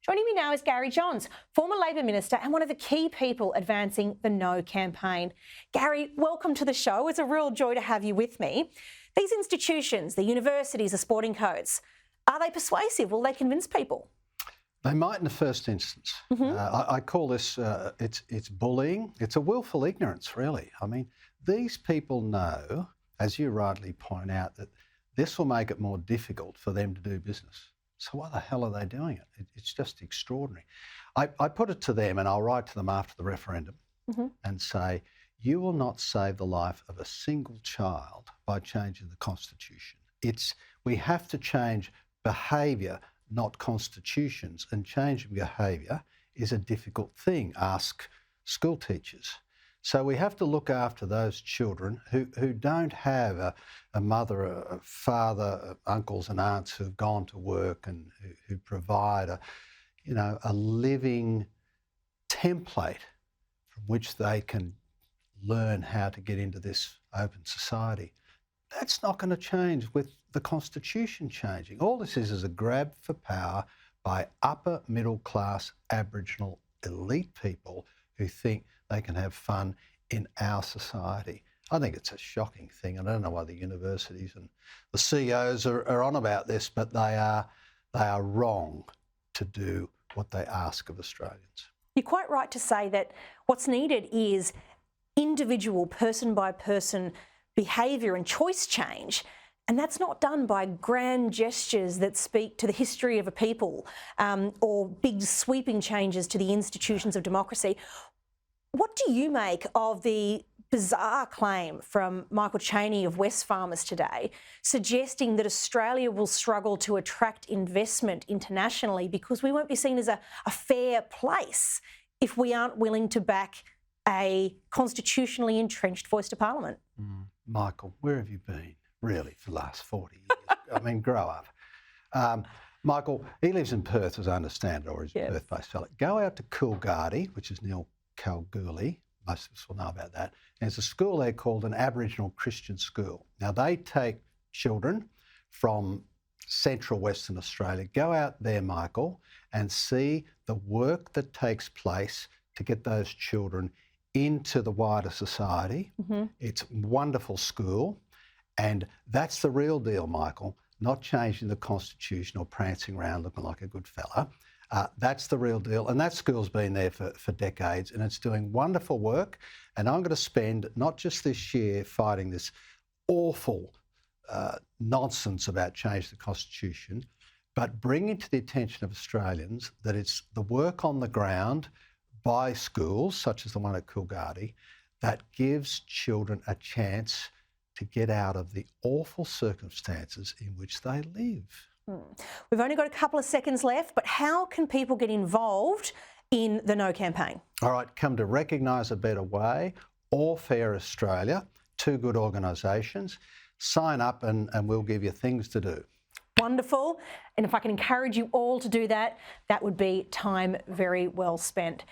Joining me now is Gary Johns, former Labor Minister and one of the key people advancing the No campaign. Gary, welcome to the show. It's a real joy to have you with me. These institutions, the universities, the sporting codes, are they persuasive? Will they convince people? They might in the first instance. I call this, it's bullying. It's a willful ignorance, really. I mean, these people know, as you rightly point out, that this will make it more difficult for them to do business. So why the hell are they doing it? It's just extraordinary. I put it to them, and I'll write to them after the referendum and say, you will not save the life of a single child by changing the Constitution. We have to change behaviour, not constitutions, and changing behaviour is a difficult thing. Ask school teachers. So we have to look after those children who don't have a mother, a father, uncles and aunts who've gone to work and who provide a living template from which they can learn how to get into this open society. That's not going to change with the Constitution changing. All this is a grab for power by upper middle class Aboriginal elite people who think they can have fun in our society. I think it's a shocking thing. I don't know why the universities and the CEOs are on about this, but they are wrong to do what they ask of Australians. You're quite right to say that what's needed is individual, person by person behaviour and choice change. And that's not done by grand gestures that speak to the history of a people or big sweeping changes to the institutions of democracy. What do you make of the bizarre claim from Michael Chaney of Wesfarmers today, suggesting that Australia will struggle to attract investment internationally because we won't be seen as a fair place if we aren't willing to back a constitutionally entrenched voice to Parliament? Michael, where have you been, really, for the last 40 years? I mean, grow up. Michael, he lives in Perth, as I understand it, or he's a Perth-based fellow. Go out to Coolgardie, which is near Kalgoorlie. Most of us will know about that. And there's a school there called an Aboriginal Christian school. Now, they take children from central Western Australia. Go out there, Michael, and see the work that takes place to get those children into the wider society. It's a wonderful school, and that's the real deal, Michael, not changing the Constitution or prancing around looking like a good fella. That's the real deal, and that school's been there for decades, and it's doing wonderful work. And I'm going to spend not just this year fighting this awful nonsense about change the Constitution, but bringing to the attention of Australians that it's the work on the ground by schools, such as the one at Coolgardie, that gives children a chance to get out of the awful circumstances in which they live. We've only got a couple of seconds left, but how can people get involved in the No campaign? All right, come to Recognise a Better Way or Fair Australia, two good organisations. Sign up and we'll give you things to do. Wonderful. And if I can encourage you all to do that, that would be time very well spent.